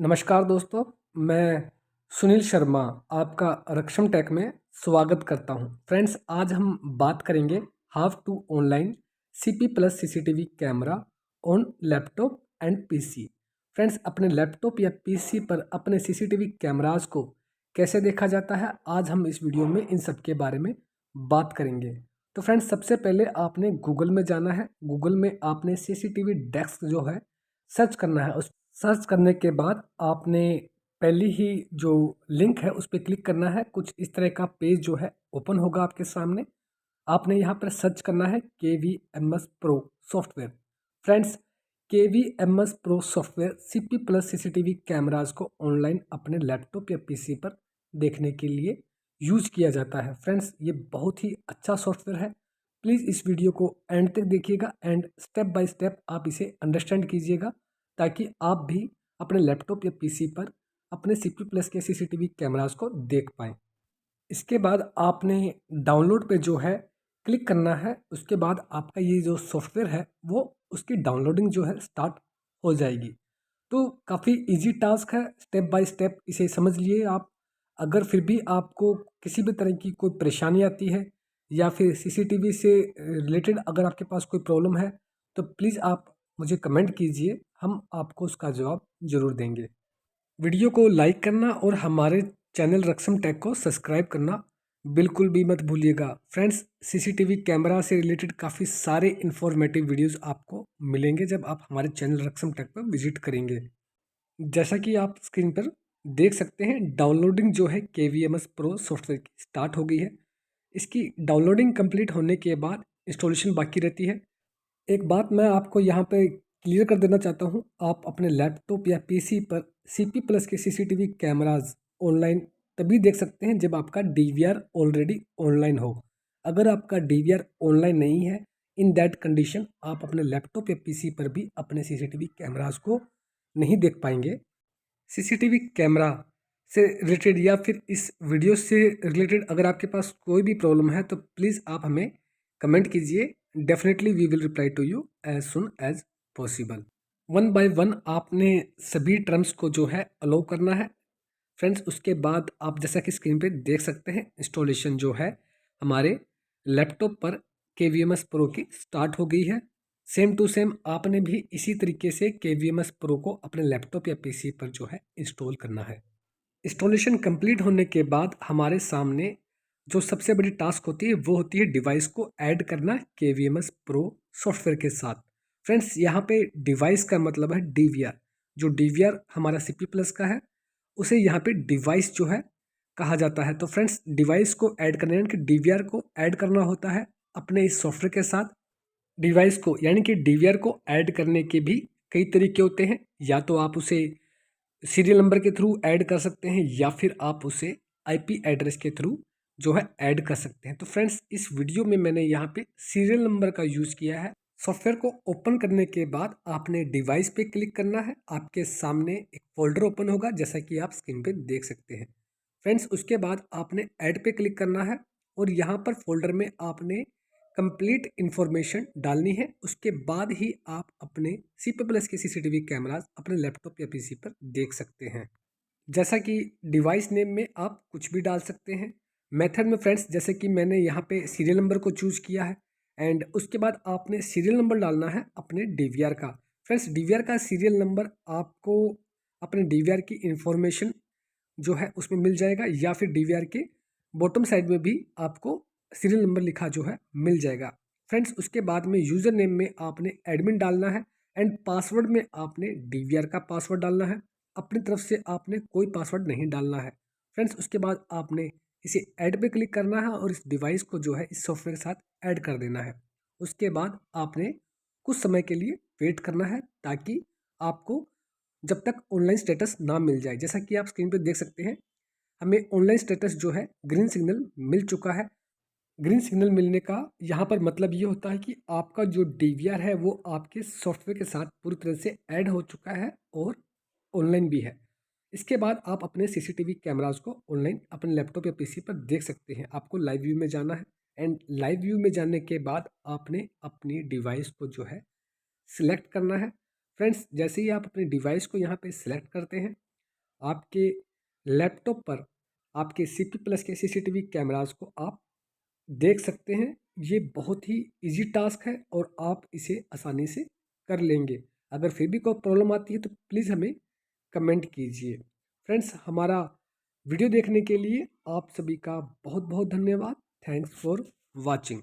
नमस्कार दोस्तों, मैं सुनील शर्मा आपका रक्षम टेक में स्वागत करता हूं। फ्रेंड्स, आज हम बात करेंगे how to online CP plus CCTV camera on laptop and PC. Friends, अपने लैपटॉप या पीसी पर अपने सीसीटीवी कैमराज को कैसे देखा जाता है, आज हम इस वीडियो में इन सब के बारे में बात करेंगे। तो फ्रेंड्स, सबसे पहले आपने गूगल में जाना है। गूगल में आपने सीसीटीवी डेस्क जो है सर्च करना है। उस सर्च करने के बाद आपने पहली ही जो लिंक है उस पर क्लिक करना है। कुछ इस तरह का पेज जो है ओपन होगा आपके सामने। आपने यहाँ पर सर्च करना है KVMS pro software. Friends, KVMS pro software CP plus CCTV cameras को ऑनलाइन अपने लैपटॉप या पीसी पर देखने के लिए यूज किया जाता है। फ्रेंड्स, ये बहुत ही अच्छा सॉफ्टवेयर है। प्लीज़ इस वीडियो को एंड तक देखिएगा एंड स्टेप बाय स्टेप आप इसे अंडरस्टैंड कीजिएगा, ताकि आप भी अपने लैपटॉप या पीसी पर अपने सीपी प्लस के सीसीटीवी कैमराज को देख पाएँ। इसके बाद आपने डाउनलोड पे जो है क्लिक करना है। उसके बाद आपका ये जो सॉफ्टवेयर है वो उसकी डाउनलोडिंग जो है स्टार्ट हो जाएगी। तो काफ़ी इजी टास्क है, स्टेप बाय स्टेप इसे समझ लिए आप। अगर फिर भी आपको किसी भी तरह की कोई परेशानी आती है या फिर सीसीटीवी से रिलेटेड अगर आपके पास कोई प्रॉब्लम है, तो प्लीज़ आप मुझे कमेंट कीजिए, हम आपको उसका जवाब ज़रूर देंगे। वीडियो को लाइक करना और हमारे चैनल रक्षम टेक को सब्सक्राइब करना बिल्कुल भी मत भूलिएगा। फ्रेंड्स, सीसीटीवी कैमरा से रिलेटेड काफ़ी सारे इंफॉर्मेटिव वीडियोस आपको मिलेंगे जब आप हमारे चैनल रक्षम टेक पर विजिट करेंगे। जैसा कि आप स्क्रीन पर देख सकते हैं, डाउनलोडिंग जो है KVMS प्रो सॉफ्टवेयर की स्टार्ट हो गई है। इसकी डाउनलोडिंग कंप्लीट होने के बाद इंस्टॉलेशन बाकी रहती है। एक बात मैं आपको यहाँ पे क्लियर कर देना चाहता हूँ, आप अपने लैपटॉप या पीसी पर सीपी प्लस के सीसीटीवी कैमराज ऑनलाइन तभी देख सकते हैं जब आपका डीवीआर ऑलरेडी ऑनलाइन हो। अगर आपका डीवीआर ऑनलाइन नहीं है, इन दैट कंडीशन आप अपने लैपटॉप या पीसी पर भी अपने सीसीटीवी कैमराज को नहीं देख पाएंगे। सीसीटीवी कैमरा से रिलेटेड या फिर इस वीडियो से रिलेटेड अगर आपके पास कोई भी प्रॉब्लम है तो प्लीज़ आप हमें कमेंट कीजिए। Definitely we will reply to you as soon as possible. One by one आपने सभी टर्म्स को जो है अलाउ करना है। फ्रेंड्स, उसके बाद आप जैसा कि स्क्रीन पे देख सकते हैं, इंस्टॉलेशन जो है हमारे लैपटॉप पर KVMS प्रो की स्टार्ट हो गई है। सेम टू सेम आपने भी इसी तरीके से KVMS प्रो को अपने लैपटॉप या पीसी पर जो है इंस्टॉल करना है। इंस्टॉलेशन कंप्लीट होने के बाद हमारे सामने जो सबसे बड़ी टास्क होती है वो होती है डिवाइस को ऐड करना KVMS प्रो सॉफ्टवेयर के साथ। फ्रेंड्स, यहाँ पे डिवाइस का मतलब है डीवीआर। जो डीवीआर हमारा सीपी प्लस का है उसे यहाँ पे डिवाइस जो है कहा जाता है। तो फ्रेंड्स, डिवाइस को ऐड करना यानी कि डीवीआर को ऐड करना होता है अपने इस सॉफ्टवेयर के साथ। डिवाइस को यानी कि डीवीआर को ऐड करने के भी कई तरीके होते हैं। या तो आप उसे सीरियल नंबर के थ्रू ऐड कर सकते हैं या फिर आप उसे आईपी एड्रेस के थ्रू जो है ऐड कर सकते हैं। तो फ्रेंड्स, इस वीडियो में मैंने यहाँ पे सीरियल नंबर का यूज़ किया है। सॉफ्टवेयर को ओपन करने के बाद आपने डिवाइस पे क्लिक करना है। आपके सामने एक फोल्डर ओपन होगा जैसा कि आप स्क्रीन पे देख सकते हैं। फ्रेंड्स, उसके बाद आपने ऐड पे क्लिक करना है और यहाँ पर फोल्डर में आपने कंप्लीट इन्फॉर्मेशन डालनी है। उसके बाद ही आप अपने सीपी प्लस के सीसीटीवी कैमराज अपने लैपटॉप या पीसी पर देख सकते हैं। जैसा कि डिवाइस नेम में आप कुछ भी डाल सकते हैं। मेथड में फ्रेंड्स, जैसे कि मैंने यहाँ पे सीरियल नंबर को चूज़ किया है एंड उसके बाद आपने सीरियल नंबर डालना है अपने डीवीआर का। फ्रेंड्स, डीवीआर का सीरियल नंबर आपको अपने डीवीआर की इंफॉर्मेशन जो है उसमें मिल जाएगा या फिर डीवीआर के बॉटम साइड में भी आपको सीरियल नंबर लिखा जो है मिल जाएगा। फ्रेंड्स, उसके बाद में यूज़र नेम में आपने एडमिन डालना है एंड पासवर्ड में आपने डीवीआर का पासवर्ड डालना है। अपनी तरफ से आपने कोई पासवर्ड नहीं डालना है। फ्रेंड्स, उसके बाद आपने इसे ऐड पे क्लिक करना है और इस डिवाइस को जो है इस सॉफ्टवेयर के साथ ऐड कर देना है। उसके बाद आपने कुछ समय के लिए वेट करना है ताकि आपको जब तक ऑनलाइन स्टेटस ना मिल जाए। जैसा कि आप स्क्रीन पर देख सकते हैं, हमें ऑनलाइन स्टेटस जो है ग्रीन सिग्नल मिल चुका है। ग्रीन सिग्नल मिलने का यहाँ पर मतलब ये होता है कि आपका जो डीवीआर है वो आपके सॉफ्टवेयर के साथ पूरी तरह से ऐड हो चुका है और ऑनलाइन भी है। इसके बाद आप अपने सीसीटीवी कैमराज को ऑनलाइन अपने लैपटॉप या पीसी पर देख सकते हैं। आपको लाइव व्यू में जाना है एंड लाइव व्यू में जाने के बाद आपने अपनी डिवाइस को जो है सिलेक्ट करना है। फ्रेंड्स, जैसे ही आप अपने डिवाइस को यहाँ पे सिलेक्ट करते हैं, आपके लैपटॉप पर आपके CP प्लस के CCTV कैमराज को आप देख सकते हैं। ये बहुत ही इजी टास्क है और आप इसे आसानी से कर लेंगे। अगर फिर भी कोई प्रॉब्लम आती है तो प्लीज़ हमें कमेंट कीजिए। फ्रेंड्स, हमारा वीडियो देखने के लिए आप सभी का बहुत बहुत धन्यवाद। Thanks for watching.